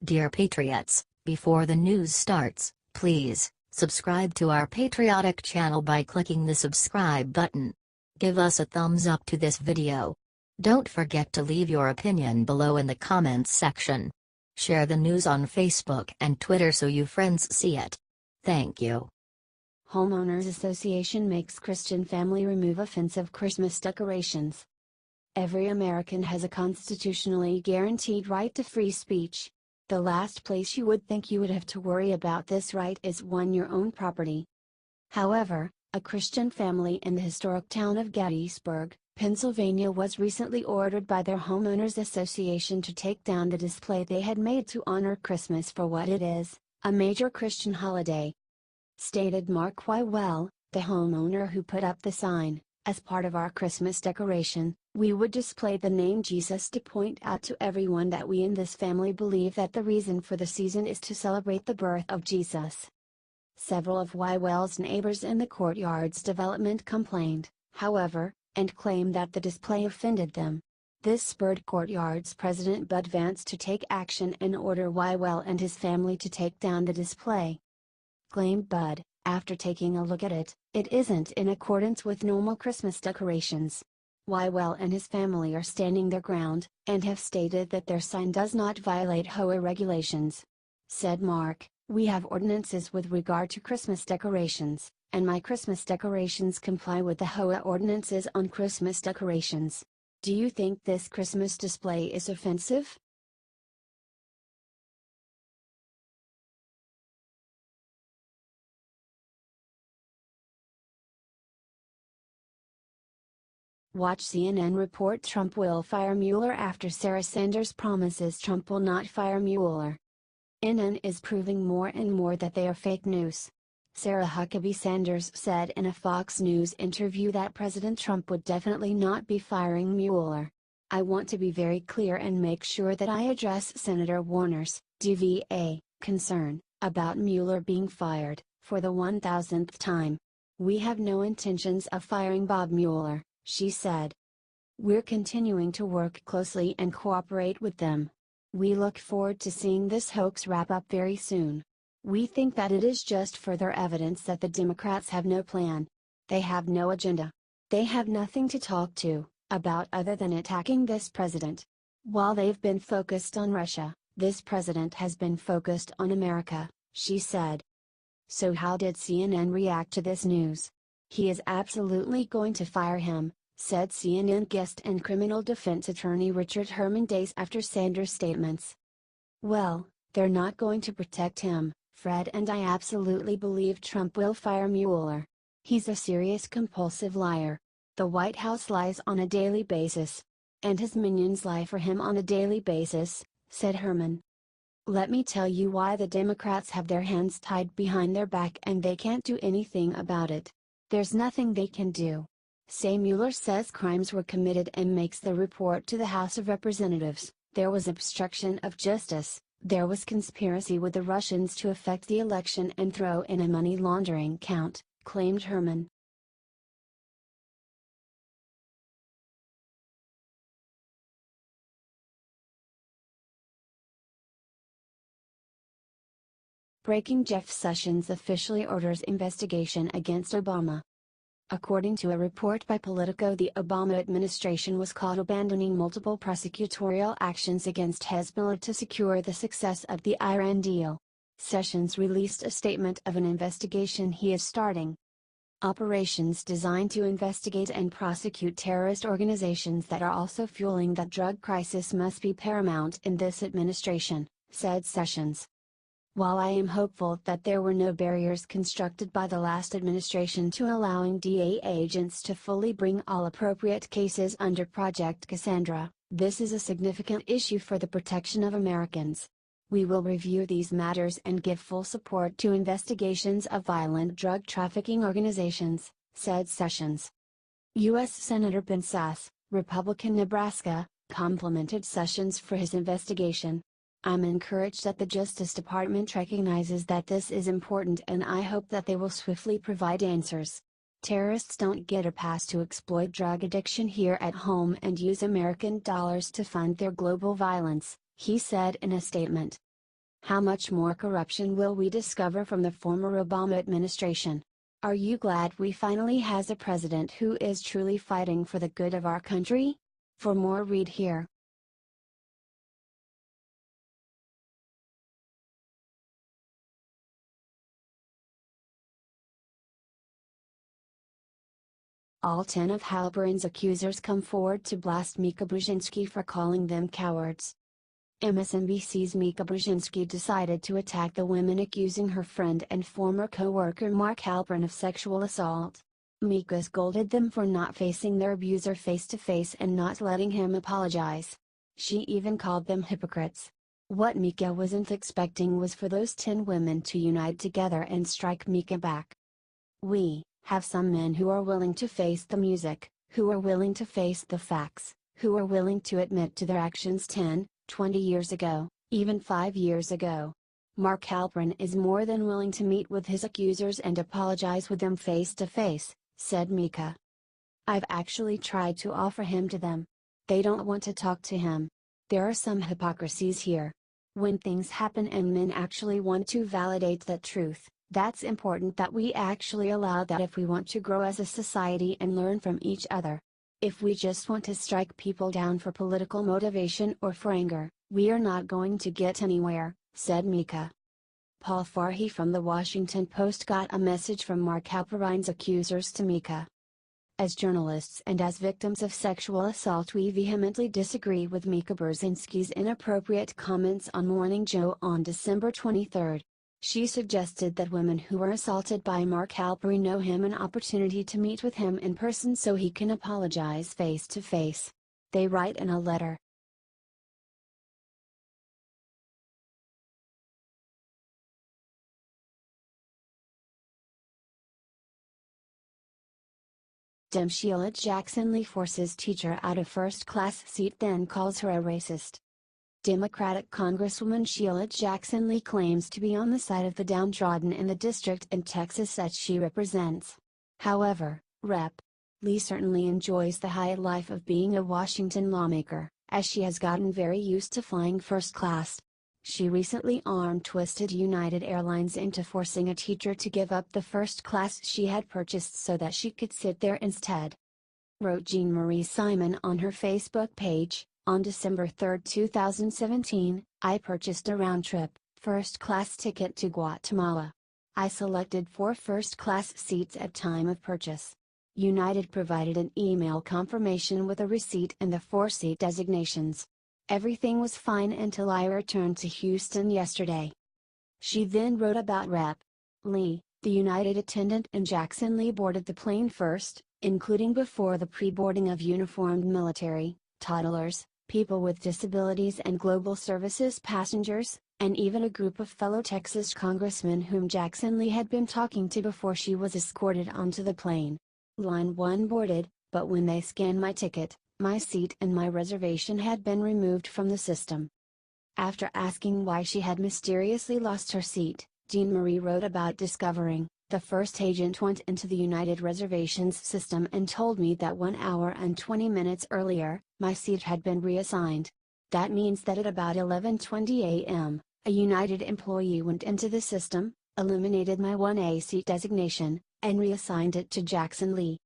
Dear Patriots, before the news starts, please subscribe to our patriotic channel by clicking the subscribe button. Give us a thumbs up to this video. Don't forget to leave your opinion below in the comments section. Share the news on Facebook and Twitter so you friends see it. Thank you. Homeowners Association makes Christian family remove offensive Christmas decorations. Every American has a constitutionally guaranteed right to free speech. The last place you would think you would have to worry about this right is on your own property. However, a Christian family in the historic town of Gettysburg, Pennsylvania was recently ordered by their Homeowners Association to take down the display they had made to honor Christmas for what it is, a major Christian holiday. Stated Mark Wiwell, the homeowner who put up the sign, "As part of our Christmas decoration, we would display the name Jesus to point out to everyone that we in this family believe that the reason for the season is to celebrate the birth of Jesus." Several of Wiwell's neighbors in the Courtyards development complained, however, and claimed that the display offended them. This spurred Courtyards president Bud Vance to take action and order Wiwell and his family to take down the display. Claimed Bud, after taking a look at it, it isn't in accordance with normal Christmas decorations. Wiwell and his family are standing their ground, and have stated that their sign does not violate HOA regulations. Said Mark, "We have ordinances with regard to Christmas decorations, and my Christmas decorations comply with the HOA ordinances on Christmas decorations. Do you think this Christmas display is offensive?" Watch CNN report Trump will fire Mueller after Sarah Sanders promises Trump will not fire Mueller. CNN is proving more and more that they are fake news. Sarah Huckabee Sanders said in a Fox News interview that President Trump would definitely not be firing Mueller. "I want to be very clear and make sure that I address Senator Warner's, DVA, concern about Mueller being fired, for the 1000th time. We have no intentions of firing Bob Mueller," she said. "We're continuing to work closely and cooperate with them. We look forward to seeing this hoax wrap up very soon. We think that it is just further evidence that the Democrats have no plan. They have no agenda. They have nothing to talk about other than attacking this president. While they've been focused on Russia, this president has been focused on America," she said. So how did CNN react to this news? "He is absolutely going to fire him," said CNN guest and criminal defense attorney Richard Herman days after Sanders' statements. "Well, they're not going to protect him, Fred, and I absolutely believe Trump will fire Mueller. He's a serious compulsive liar. The White House lies on a daily basis. And his minions lie for him on a daily basis," said Herman. "Let me tell you why the Democrats have their hands tied behind their back and they can't do anything about it. There's nothing they can do. Say Mueller says crimes were committed and makes the report to the House of Representatives. There was obstruction of justice, there was conspiracy with the Russians to affect the election and throw in a money laundering count," claimed Herman. Breaking: Jeff Sessions officially orders investigation against Obama. According to a report by Politico, the Obama administration was caught abandoning multiple prosecutorial actions against Hezbollah to secure the success of the Iran deal. Sessions released a statement of an investigation he is starting. "Operations designed to investigate and prosecute terrorist organizations that are also fueling the drug crisis must be paramount in this administration," said Sessions. "While I am hopeful that there were no barriers constructed by the last administration to allowing DEA agents to fully bring all appropriate cases under Project Cassandra, this is a significant issue for the protection of Americans. We will review these matters and give full support to investigations of violent drug trafficking organizations," said Sessions. U.S. Senator Ben Sasse, Republican Nebraska, complimented Sessions for his investigation. "I'm encouraged that the Justice Department recognizes that this is important and I hope that they will swiftly provide answers. Terrorists don't get a pass to exploit drug addiction here at home and use American dollars to fund their global violence," he said in a statement. How much more corruption will we discover from the former Obama administration? Are you glad we finally has a president who is truly fighting for the good of our country? For more, read here. All 10 of Halperin's accusers come forward to blast Mika for calling them cowards. MSNBC's Mika decided to attack the women accusing her friend and former co-worker Mark Halperin of sexual assault. Mika scolded them for not facing their abuser face-to-face and not letting him apologize. She even called them hypocrites. What Mika wasn't expecting was for those 10 women to unite together and strike Mika back. We have some men who are willing to face the music, who are willing to face the facts, who are willing to admit to their actions 10, 20 years ago, even 5 years ago. Mark Halperin is more than willing to meet with his accusers and apologize with them face to face, said Mika. I've actually tried to offer him to them. They don't want to talk to him. There are some hypocrisies here. When things happen and men actually want to validate that truth, that's important that we actually allow that if we want to grow as a society and learn from each other. If we just want to strike people down for political motivation or for anger, we are not going to get anywhere, said Mika. Paul Farhi from the Washington Post got a message from Mark Halperin's accusers to Mika. As journalists and as victims of sexual assault, we vehemently disagree with Mika Brzezinski's inappropriate comments on Morning Joe on December 23. She suggested that women who were assaulted by Mark Halperin owe him an opportunity to meet with him in person so he can apologize face to face. They write in a letter. Dem Sheila Jackson Lee forces teacher out of first-class seat, then calls her a racist. Democratic Congresswoman Sheila Jackson Lee claims to be on the side of the downtrodden in the district in Texas that she represents. However, Rep. Lee certainly enjoys the high life of being a Washington lawmaker, as she has gotten very used to flying first class. She recently arm-twisted United Airlines into forcing a teacher to give up the first class she had purchased so that she could sit there instead. Wrote Jean Marie Simon on her Facebook page. On December 3, 2017, I purchased a round-trip, first-class ticket to Guatemala. I selected 4 first-class seats at time of purchase. United provided an email confirmation with a receipt and the 4-seat designations. Everything was fine until I returned to Houston yesterday. She then wrote about Rep. Lee, the United attendant, and Jackson Lee boarded the plane first, including before the pre-boarding of uniformed military, toddlers, people with disabilities and global services passengers, and even a group of fellow Texas congressmen whom Jackson Lee had been talking to before she was escorted onto the plane. Line 1 boarded, but when they scanned my ticket, my seat and my reservation had been removed from the system. After asking why she had mysteriously lost her seat, Jean Marie wrote about discovering, the first agent went into the United reservations system and told me that 1 hour and 20 minutes earlier, my seat had been reassigned. That means that at about 11:20 a.m., a United employee went into the system, eliminated my 1A seat designation, and reassigned it to Jackson Lee.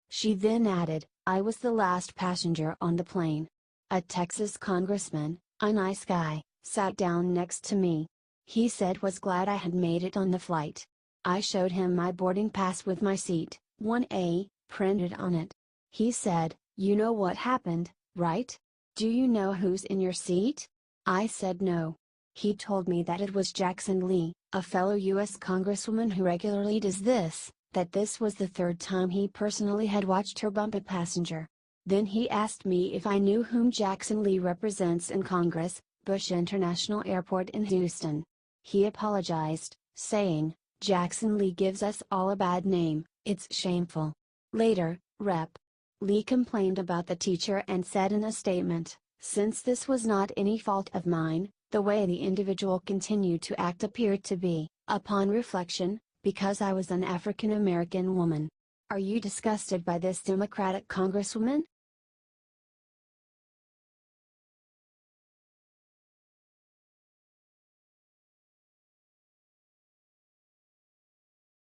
She then added, I was the last passenger on the plane. A Texas congressman, a nice guy, sat down next to me. He said was glad I had made it on the flight. I showed him my boarding pass with my seat, 1A, printed on it. He said, you know what happened, right? Do you know who's in your seat? I said no. He told me that it was Jackson Lee, a fellow U.S. congresswoman who regularly does this, that this was the 3rd time he personally had watched her bump a passenger. Then he asked me if I knew whom Jackson Lee represents in Congress, Bush International Airport in Houston. He apologized, saying, Jackson Lee gives us all a bad name, it's shameful. Later, Rep. Lee complained about the teacher and said in a statement, since this was not any fault of mine, the way the individual continued to act appeared to be, upon reflection, because I was an African American woman. Are you disgusted by this Democratic Congresswoman?